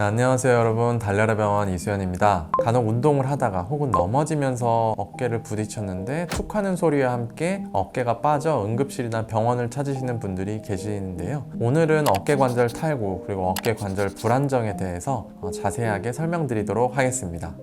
안녕하세요 여러분, 달려라 병원 이수연입니다. 간혹 운동을 하다가 혹은 넘어지면서 어깨를 부딪혔는데 툭 하는 소리와 함께 어깨가 빠져 응급실이나 병원을 찾으시는 분들이 계시는데요. 오늘은 어깨 관절 탈구 그리고 어깨 관절 불안정에 대해서 자세하게 설명드리도록 하겠습니다.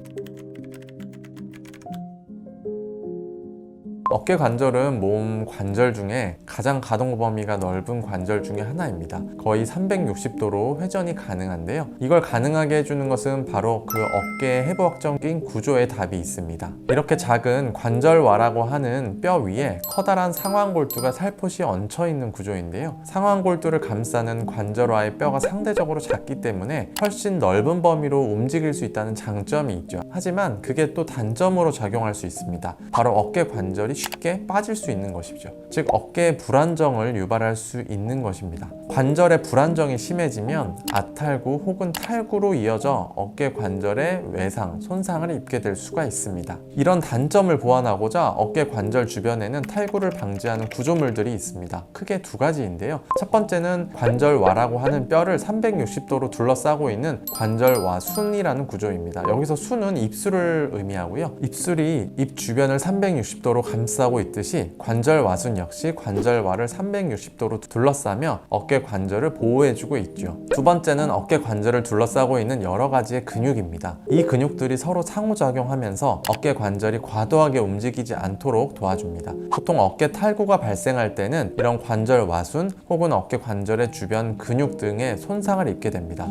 어깨 관절은 몸 관절 중에 가장 가동 범위가 넓은 관절 중에 하나입니다. 거의 360도로 회전이 가능한데요. 이걸 가능하게 해주는 것은 바로 그 어깨의 해부학적인 구조에 답이 있습니다. 이렇게 작은 관절와라고 하는 뼈 위에 커다란 상완골두가 살포시 얹혀 있는 구조인데요. 상완골두를 감싸는 관절와의 뼈가 상대적으로 작기 때문에 훨씬 넓은 범위로 움직일 수 있다는 장점이 있죠. 하지만 그게 또 단점으로 작용할 수 있습니다. 바로 어깨 관절이 쉽게 빠질 수 있는 것이죠. 즉 어깨의 불안정을 유발할 수 있는 것입니다. 관절의 불안정이 심해지면 아탈구 혹은 탈구로 이어져 어깨 관절의 외상, 손상을 입게 될 수가 있습니다. 이런 단점을 보완하고자 어깨 관절 주변에는 탈구를 방지하는 구조물들이 있습니다. 크게 두 가지인데요. 첫 번째는 관절와라고 하는 뼈를 360도로 둘러싸고 있는 관절와순이라는 구조입니다. 여기서 순은 입술을 의미하고요. 입술이 입 주변을 360도로 감싸고 있듯이 관절와순 역시 관절와를 360도로 둘러싸며 어깨 관절을 보호해주고 있죠. 두 번째는 어깨 관절을 둘러싸고 있는 여러 가지의 근육입니다. 이 근육들이 서로 상호작용하면서 어깨 관절이 과도하게 움직이지 않도록 도와줍니다. 보통 어깨 탈구가 발생할 때는 이런 관절와순 혹은 어깨 관절의 주변 근육 등에 손상을 입게 됩니다.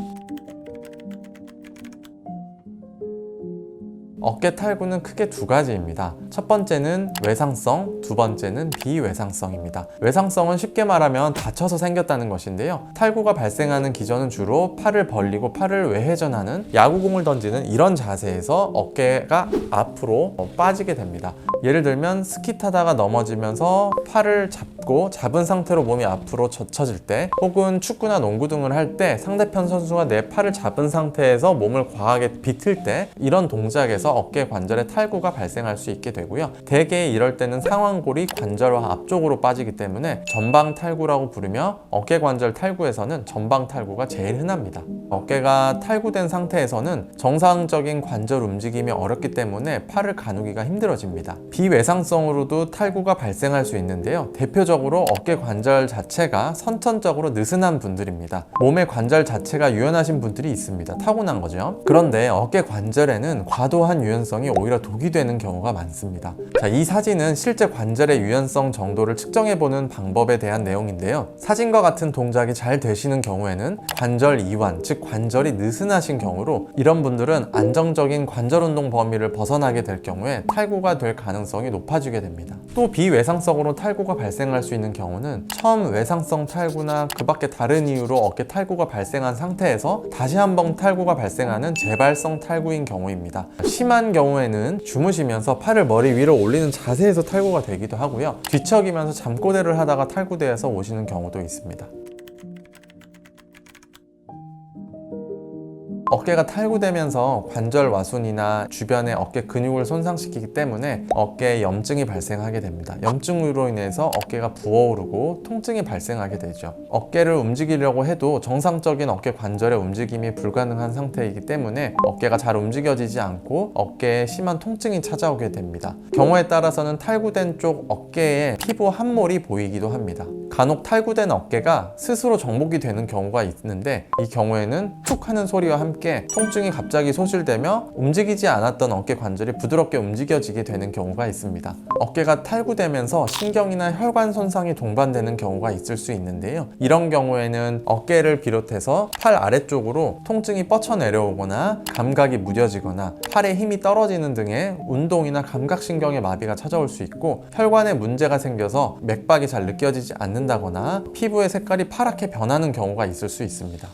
어깨 탈구는 크게 두 가지입니다. 첫 번째는 외상성, 두 번째는 비외상성입니다. 외상성은 쉽게 말하면 다쳐서 생겼다는 것인데요. 탈구가 발생하는 기전은 주로 팔을 벌리고 팔을 외회전하는 야구공을 던지는 이런 자세에서 어깨가 앞으로 빠지게 됩니다. 예를 들면 스키 타다가 넘어지면서 팔을 잡은 상태로 몸이 앞으로 젖혀질 때, 혹은 축구나 농구 등을 할 때 상대편 선수가 내 팔을 잡은 상태에서 몸을 과하게 비틀 때 이런 동작에서 어깨 관절의 탈구가 발생할 수 있게 되고요. 대개 이럴 때는 상완골이 관절과 앞쪽으로 빠지기 때문에 전방 탈구라고 부르며 어깨 관절 탈구에서는 전방 탈구가 제일 흔합니다. 어깨가 탈구된 상태에서는 정상적인 관절 움직임이 어렵기 때문에 팔을 가누기가 힘들어집니다. 비외상성으로도 탈구가 발생할 수 있는데요. 대표적으로 어깨 관절 자체가 선천적으로 느슨한 분들입니다. 몸의 관절 자체가 유연하신 분들이 있습니다. 타고난 거죠. 그런데 어깨 관절에는 과도한 유연성이 오히려 독이 되는 경우가 많습니다. 자, 이 사진은 실제 관절의 유연성 정도를 측정해보는 방법에 대한 내용인데요. 사진과 같은 동작이 잘 되시는 경우에는 관절 이완, 즉 관절이 느슨하신 경우로 이런 분들은 안정적인 관절 운동 범위를 벗어나게 될 경우에 탈구가 될 가능성이 높아지게 됩니다. 또 비외상성으로 탈구가 발생할 수 있는 경우는 처음 외상성 탈구나 그 밖에 다른 이유로 어깨 탈구가 발생한 상태에서 다시 한번 탈구가 발생하는 재발성 탈구인 경우입니다. 심한 경우에는 주무시면서 팔을 머리 위로 올리는 자세에서 탈구가 되기도 하고요. 뒤척이면서 잠꼬대를 하다가 탈구되어서 오시는 경우도 있습니다. 어깨가 탈구되면서 관절와순이나 주변의 어깨 근육을 손상시키기 때문에 어깨에 염증이 발생하게 됩니다. 염증으로 인해서 어깨가 부어오르고 통증이 발생하게 되죠. 어깨를 움직이려고 해도 정상적인 어깨 관절의 움직임이 불가능한 상태이기 때문에 어깨가 잘 움직여지지 않고 어깨에 심한 통증이 찾아오게 됩니다. 경우에 따라서는 탈구된 쪽 어깨에 피부 한 몰이 보이기도 합니다. 간혹 탈구된 어깨가 스스로 정복이 되는 경우가 있는데, 이 경우에는 툭 하는 소리와 함께 통증이 갑자기 소실되며 움직이지 않았던 어깨 관절이 부드럽게 움직여지게 되는 경우가 있습니다. 어깨가 탈구되면서 신경이나 혈관 손상이 동반되는 경우가 있을 수 있는데요. 이런 경우에는 어깨를 비롯해서 팔 아래쪽으로 통증이 뻗쳐 내려오거나 감각이 무뎌지거나 팔에 힘이 떨어지는 등의 운동이나 감각신경의 마비가 찾아올 수 있고, 혈관에 문제가 생겨서 맥박이 잘 느껴지지 않는다거나 피부의 색깔이 파랗게 변하는 경우가 있을 수 있습니다.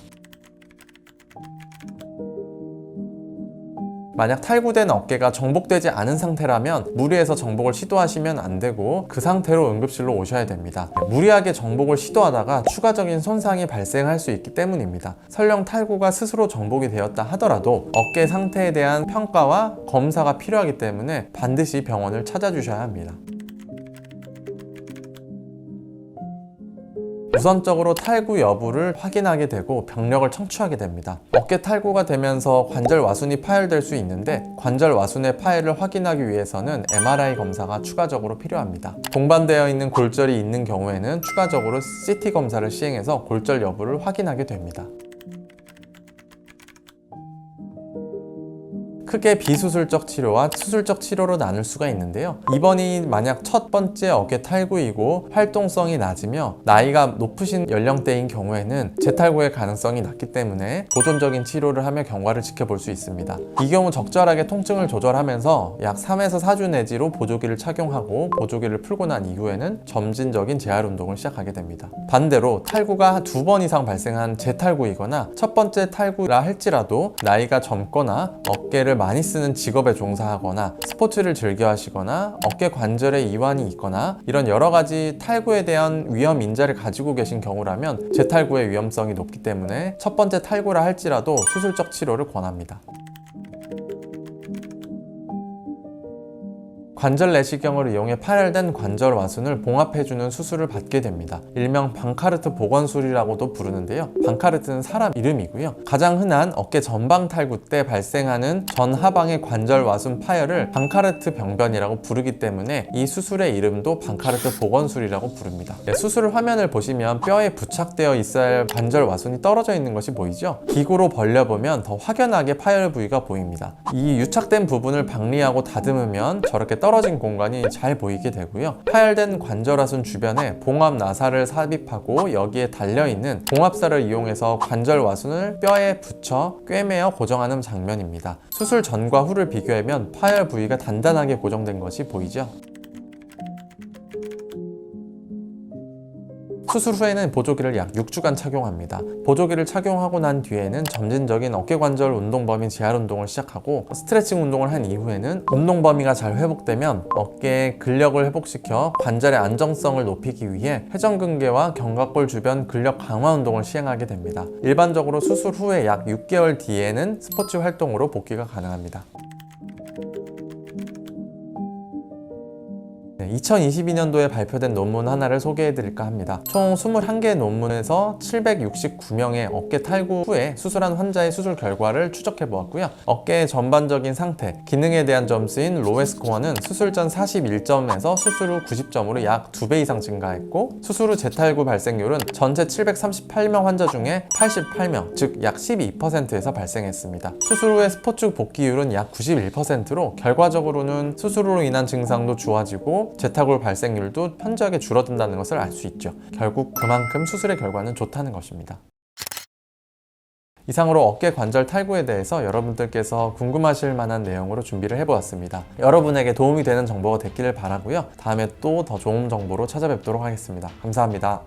만약 탈구된 어깨가 정복되지 않은 상태라면 무리해서 정복을 시도하시면 안 되고 그 상태로 응급실로 오셔야 됩니다. 무리하게 정복을 시도하다가 추가적인 손상이 발생할 수 있기 때문입니다. 설령 탈구가 스스로 정복이 되었다 하더라도 어깨 상태에 대한 평가와 검사가 필요하기 때문에 반드시 병원을 찾아주셔야 합니다. 우선적으로 탈구 여부를 확인하게 되고 병력을 청취하게 됩니다. 어깨 탈구가 되면서 관절 와순이 파열될 수 있는데 관절 와순의 파열을 확인하기 위해서는 MRI 검사가 추가적으로 필요합니다. 동반되어 있는 골절이 있는 경우에는 추가적으로 CT 검사를 시행해서 골절 여부를 확인하게 됩니다. 크게 비수술적 치료와 수술적 치료로 나눌 수가 있는데요. 입원이 만약 첫 번째 어깨 탈구이고 활동성이 낮으며 나이가 높으신 연령대인 경우에는 재탈구의 가능성이 낮기 때문에 보존적인 치료를 하며 경과를 지켜볼 수 있습니다. 이 경우 적절하게 통증을 조절하면서 약 3에서 4주 내지로 보조기를 착용하고 보조기를 풀고 난 이후에는 점진적인 재활 운동을 시작하게 됩니다. 반대로 탈구가 2번 이상 발생한 재탈구이거나 첫 번째 탈구라 할지라도 나이가 젊거나 어깨를 많이 쓰는 직업에 종사하거나 스포츠를 즐겨 하시거나 어깨 관절에 이완이 있거나 이런 여러 가지 탈구에 대한 위험 인자를 가지고 계신 경우라면 재탈구의 위험성이 높기 때문에 첫 번째 탈구라 할지라도 수술적 치료를 권합니다. 관절 내시경을 이용해 파열된 관절 와순을 봉합해주는 수술을 받게 됩니다. 일명 방카르트 복원술이라고도 부르는데요. 방카르트는 사람 이름이고요. 가장 흔한 어깨 전방 탈구 때 발생하는 전하방의 관절 와순 파열을 방카르트 병변이라고 부르기 때문에 이 수술의 이름도 방카르트 복원술이라고 부릅니다. 수술 화면을 보시면 뼈에 부착되어 있어야 할 관절 와순이 떨어져 있는 것이 보이죠? 기구로 벌려보면 더 확연하게 파열 부위가 보입니다. 이 유착된 부분을 박리하고 다듬으면 저렇게 떨어진 공간이 잘 보이게 되고요. 파열된 관절화순 주변에 봉합 나사를 삽입하고 여기에 달려있는 봉합사를 이용해서 관절화순을 뼈에 붙여 꿰매어 고정하는 장면입니다. 수술 전과 후를 비교하면 파열 부위가 단단하게 고정된 것이 보이죠? 수술 후에는 보조기를 약 6주간 착용합니다. 보조기를 착용하고 난 뒤에는 점진적인 어깨관절 운동 범위 재활 운동을 시작하고 스트레칭 운동을 한 이후에는 운동 범위가 잘 회복되면 어깨의 근력을 회복시켜 관절의 안정성을 높이기 위해 회전근개와 견갑골 주변 근력 강화 운동을 시행하게 됩니다. 일반적으로 수술 후에 약 6개월 뒤에는 스포츠 활동으로 복귀가 가능합니다. 2022년도에 발표된 논문 하나를 소개해 드릴까 합니다. 총 21개 논문에서 769명의 어깨 탈구 후에 수술한 환자의 수술 결과를 추적해 보았고요. 어깨의 전반적인 상태, 기능에 대한 점수인 로우 스코어는 수술 전 41점에서 수술 후 90점으로 약 2배 이상 증가했고, 수술 후 재탈구 발생률은 전체 738명 환자 중에 88명, 즉 약 12%에서 발생했습니다. 수술 후의 스포츠 복귀율은 약 91%로 결과적으로는 수술로 인한 증상도 좋아지고 재탈구 발생률도 현저하게 줄어든다는 것을 알 수 있죠. 결국 그만큼 수술의 결과는 좋다는 것입니다. 이상으로 어깨 관절 탈구에 대해서 여러분들께서 궁금하실 만한 내용으로 준비를 해보았습니다. 여러분에게 도움이 되는 정보가 됐기를 바라고요. 다음에 또 더 좋은 정보로 찾아뵙도록 하겠습니다. 감사합니다.